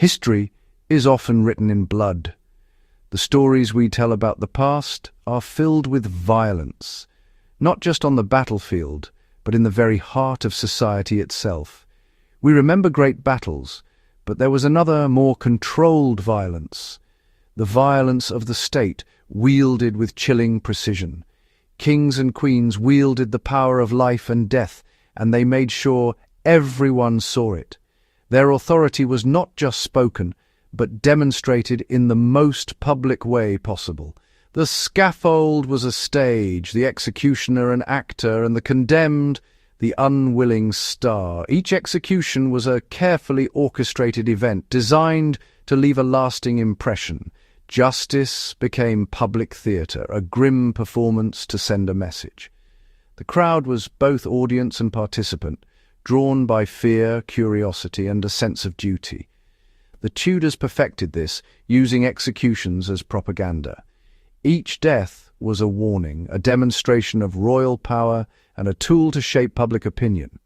History is often written in blood. The stories we tell about the past are filled with violence, not just on the battlefield, but in the very heart of society itself. We remember great battles, but there was another, more controlled violence. The violence of the state, wielded with chilling precision. Kings and queens wielded the power of life and death, and they made sure everyone saw it. Their authority was not just spoken, but demonstrated in the most public way possible. The scaffold was a stage, the executioner an actor, and the condemned the unwilling star. Each execution was a carefully orchestrated event designed to leave a lasting impression. Justice became public theatre, a grim performance to send a message. The crowd was both audience and participant, drawn by fear, curiosity, and a sense of duty. The Tudors perfected this, using executions as propaganda. Each death was a warning, a demonstration of royal power, and a tool to shape public opinion.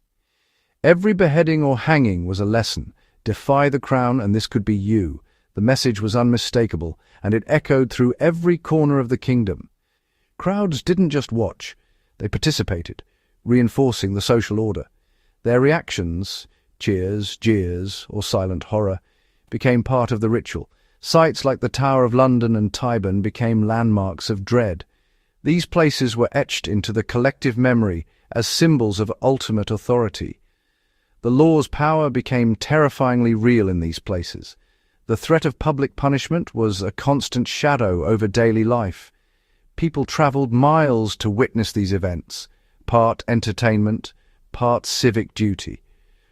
Every beheading or hanging was a lesson. Defy the crown, and this could be you. The message was unmistakable, and it echoed through every corner of the kingdom. Crowds didn't just watch, they participated, reinforcing the social order. Their reactions, cheers, jeers, or silent horror, became part of the ritual. Sites like the Tower of London and Tyburn became landmarks of dread. These places were etched into the collective memory as symbols of ultimate authority. The law's power became terrifyingly real in these places. The threat of public punishment was a constant shadow over daily life. People travelled miles to witness these events, part entertainment, part civic duty.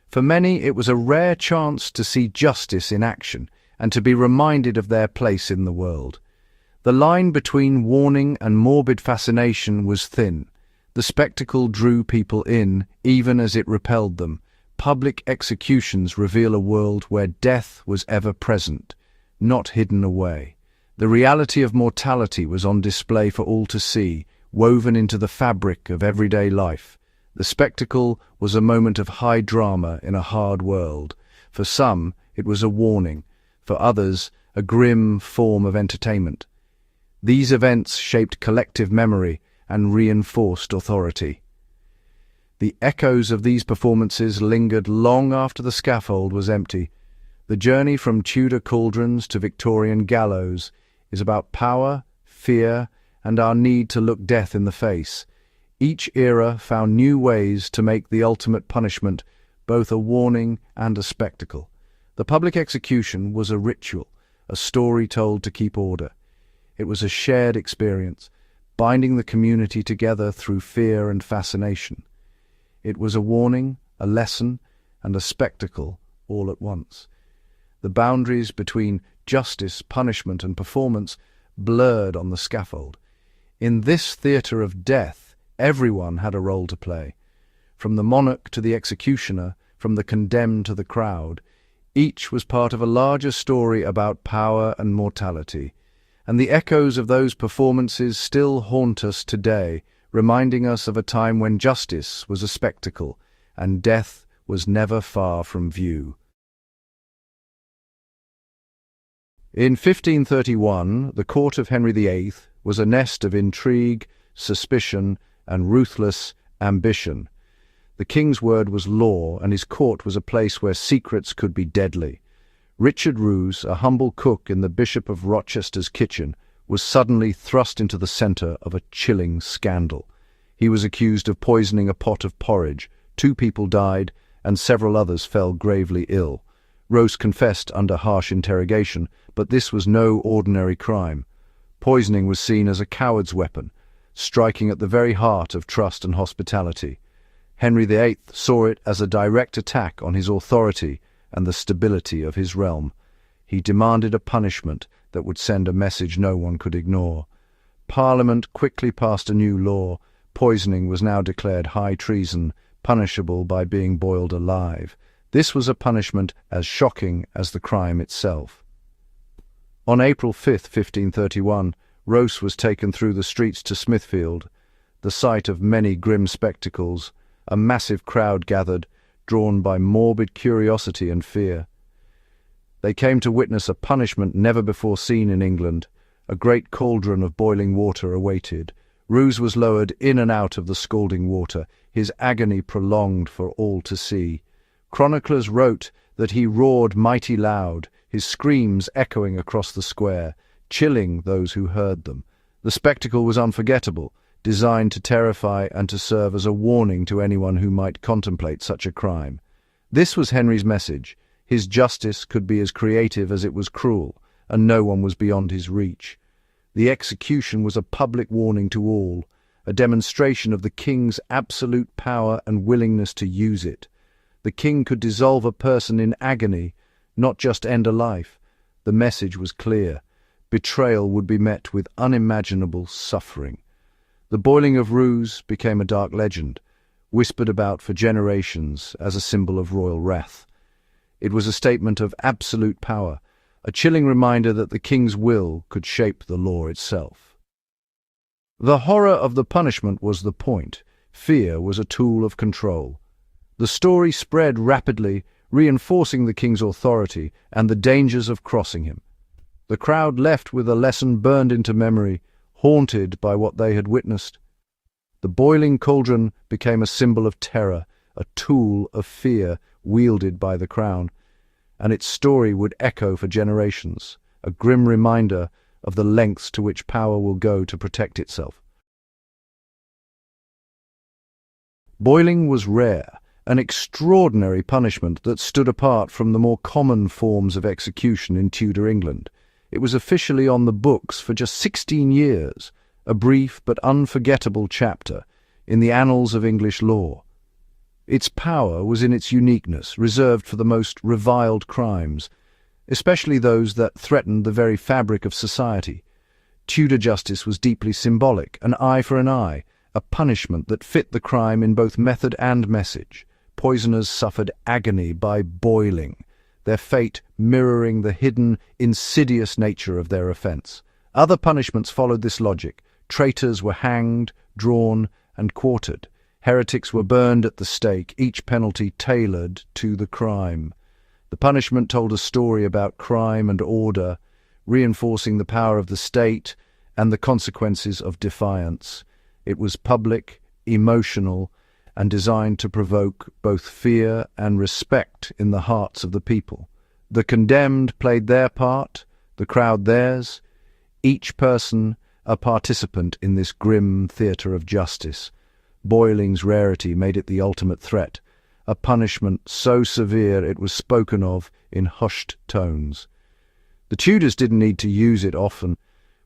For many, it was a rare chance to see justice in action and to be reminded of their place in the world. The line between warning and morbid fascination was thin. The spectacle drew people in, even as it repelled them. Public executions reveal a world where death was ever present, not hidden away. The reality of mortality was on display for all to see, woven into the fabric of everyday life. The spectacle was a moment of high drama in a hard world. For some, it was a warning. For others, a grim form of entertainment. These events shaped collective memory and reinforced authority. The echoes of these performances lingered long after the scaffold was empty. The journey from Tudor cauldrons to Victorian gallows is about power, fear, and our need to look death in the face. Each era found new ways to make the ultimate punishment both a warning and a spectacle. The public execution was a ritual, a story told to keep order. It was a shared experience, binding the community together through fear and fascination. It was a warning, a lesson, and a spectacle all at once. The boundaries between justice, punishment, and performance blurred on the scaffold. In this theatre of death, everyone had a role to play. From the monarch to the executioner, from the condemned to the crowd, each was part of a larger story about power and mortality. And the echoes of those performances still haunt us today, reminding us of a time when justice was a spectacle and death was never far from view. In 1531, the court of Henry VIII was a nest of intrigue, suspicion, and ruthless ambition. The king's word was law, and his court was a place where secrets could be deadly. Richard Roos, a humble cook in the Bishop of Rochester's kitchen, was suddenly thrust into the centre of a chilling scandal. He was accused of poisoning a pot of porridge. 2 people died, and several others fell gravely ill. Roos confessed under harsh interrogation, but this was no ordinary crime. Poisoning was seen as a coward's weapon, striking at the very heart of trust and hospitality. Henry VIII saw it as a direct attack on his authority and the stability of his realm. He demanded a punishment that would send a message no one could ignore. Parliament quickly passed a new law. Poisoning was now declared high treason, punishable by being boiled alive. This was a punishment as shocking as the crime itself. On April 5, 1531, Roos was taken through the streets to Smithfield, the site of many grim spectacles. A massive crowd gathered, drawn by morbid curiosity and fear. They came to witness a punishment never before seen in England. A great cauldron of boiling water awaited. Roos was lowered in and out of the scalding water, his agony prolonged for all to see. Chroniclers wrote that he roared mighty loud, his screams echoing across the square, chilling those who heard them. The spectacle was unforgettable, designed to terrify and to serve as a warning to anyone who might contemplate such a crime. This was Henry's message. His justice could be as creative as it was cruel, and no one was beyond his reach. The execution was a public warning to all, a demonstration of the king's absolute power and willingness to use it. The king could dissolve a person in agony, not just end a life. The message was clear. Betrayal would be met with unimaginable suffering. The boiling of Roos became a dark legend, whispered about for generations as a symbol of royal wrath. It was a statement of absolute power, a chilling reminder that the king's will could shape the law itself. The horror of the punishment was the point. Fear was a tool of control. The story spread rapidly, reinforcing the king's authority and the dangers of crossing him. The crowd left with a lesson burned into memory, haunted by what they had witnessed. The boiling cauldron became a symbol of terror, a tool of fear wielded by the crown, and its story would echo for generations, a grim reminder of the lengths to which power will go to protect itself. Boiling was rare, an extraordinary punishment that stood apart from the more common forms of execution in Tudor England. It was officially on the books for just 16 years, a brief but unforgettable chapter in the annals of English law. Its power was in its uniqueness, reserved for the most reviled crimes, especially those that threatened the very fabric of society. Tudor justice was deeply symbolic, an eye for an eye, a punishment that fit the crime in both method and message. Poisoners suffered agony by boiling, their fate mirroring the hidden, insidious nature of their offence. Other punishments followed this logic. Traitors were hanged, drawn, and quartered. Heretics were burned at the stake, each penalty tailored to the crime. The punishment told a story about crime and order, reinforcing the power of the state and the consequences of defiance. It was public, emotional, and designed to provoke both fear and respect in the hearts of the people. The condemned played their part, the crowd theirs, each person a participant in this grim theatre of justice. Boiling's rarity made it the ultimate threat, a punishment so severe it was spoken of in hushed tones. The Tudors didn't need to use it often.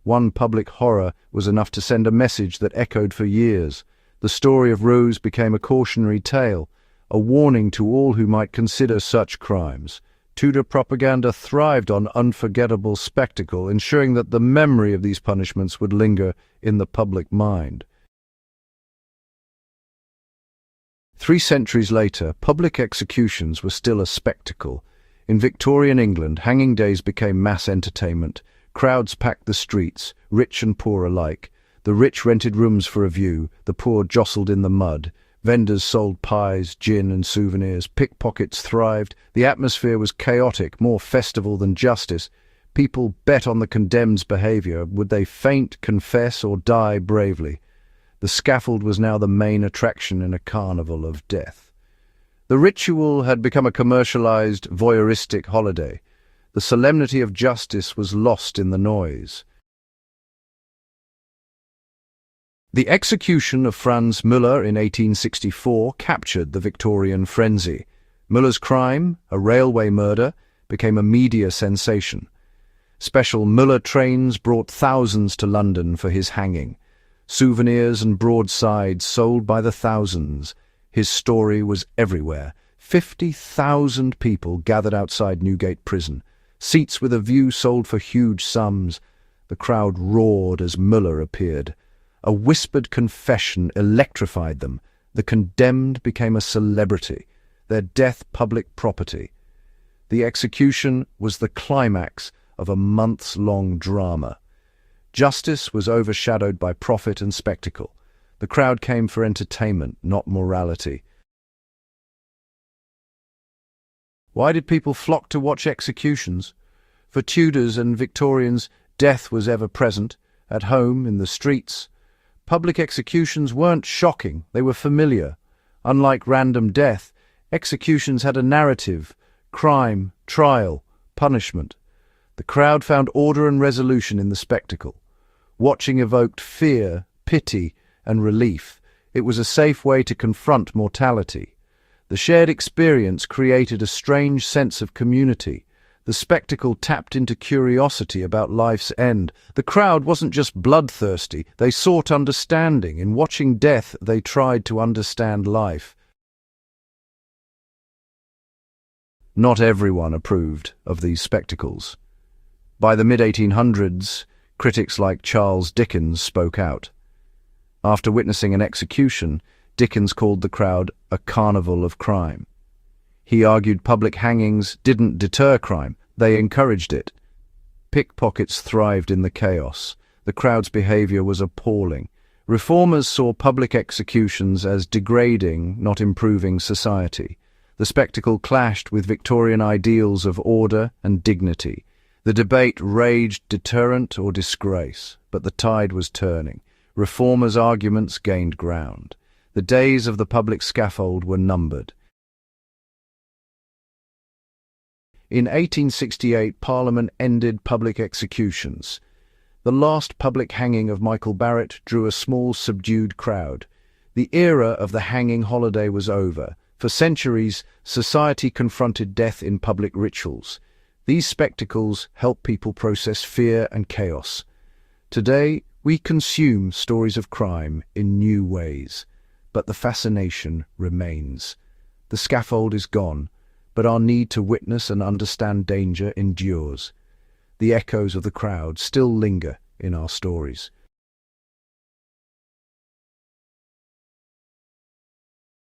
One public horror was enough to send a message that echoed for years. The story of Roos became a cautionary tale, a warning to all who might consider such crimes. Tudor propaganda thrived on unforgettable spectacle, ensuring that the memory of these punishments would linger in the public mind. 3 centuries later, public executions were still a spectacle. In Victorian England, hanging days became mass entertainment. Crowds packed the streets, rich and poor alike. The rich rented rooms for a view, the poor jostled in the mud. Vendors sold pies, gin and souvenirs. Pickpockets thrived. The atmosphere was chaotic, more festival than justice. People bet on the condemned's behaviour. Would they faint, confess, or die bravely? The scaffold was now the main attraction in a carnival of death. The ritual had become a commercialised, voyeuristic holiday. The solemnity of justice was lost in the noise. The execution of Franz Müller in 1864 captured the Victorian frenzy. Müller's crime, a railway murder, became a media sensation. Special Müller trains brought thousands to London for his hanging. Souvenirs and broadsides sold by the thousands. His story was everywhere. 50,000 people gathered outside Newgate Prison. Seats with a view sold for huge sums. The crowd roared as Müller appeared. A whispered confession electrified them. The condemned became a celebrity, their death public property. The execution was the climax of a months-long drama. Justice was overshadowed by profit and spectacle. The crowd came for entertainment, not morality. Why did people flock to watch executions? For Tudors and Victorians, death was ever present, at home, in the streets. Public executions weren't shocking, they were familiar. Unlike random death, executions had a narrative: crime, trial, punishment. The crowd found order and resolution in the spectacle. Watching evoked fear, pity, and relief. It was a safe way to confront mortality. The shared experience created a strange sense of community. The spectacle tapped into curiosity about life's end. The crowd wasn't just bloodthirsty, they sought understanding. In watching death, they tried to understand life. Not everyone approved of these spectacles. By the mid-1800s, critics like Charles Dickens spoke out. After witnessing an execution, Dickens called the crowd a carnival of crime. He argued public hangings didn't deter crime, they encouraged it. Pickpockets thrived in the chaos. The crowd's behaviour was appalling. Reformers saw public executions as degrading, not improving society. The spectacle clashed with Victorian ideals of order and dignity. The debate raged: deterrent or disgrace, but the tide was turning. Reformers' arguments gained ground. The days of the public scaffold were numbered. In 1868, Parliament ended public executions. The last public hanging of Michael Barrett drew a small, subdued crowd. The era of the hanging holiday was over. For centuries, society confronted death in public rituals. These spectacles help people process fear and chaos. Today, we consume stories of crime in new ways, but the fascination remains. The scaffold is gone, but our need to witness and understand danger endures. The echoes of the crowd still linger in our stories.